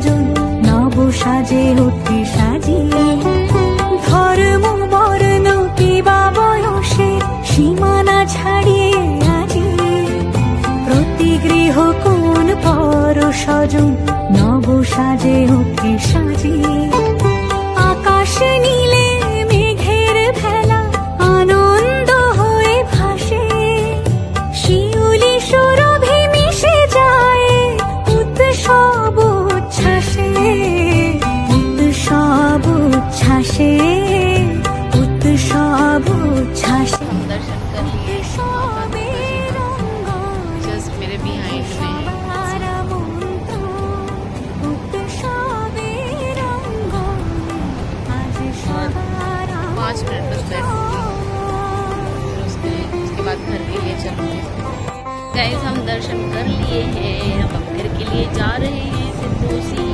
স্বজন নব সাজে অতি সাজিয়ে। ধর্ম বর্ণ কিবা বয়সে সীমানা ছাড়িয়ে আজি প্রতি গৃহ কোন পর স্বজন নব সাজে অতি সাজিয়ে। আকাশে নীলে মেঘের ভেলা আনন্দ হয়ে ভাসে, শিউলি সুরভি মিশে যায় উৎসব উচ্ছ্বাসে, উৎসব উচ্ছ্বাসে, উৎসব উচ্ছ্বাসে। दर्शन कर लिए जस्ट मेरे बिहाइंड में 5 मिनट बस बैठूंगी, उसके बाद घर के लिए चलूंगी। गाइस हम दर्शन कर लिए हैं, अब हम घर के लिए जा रहे हैं सिद्धोसी।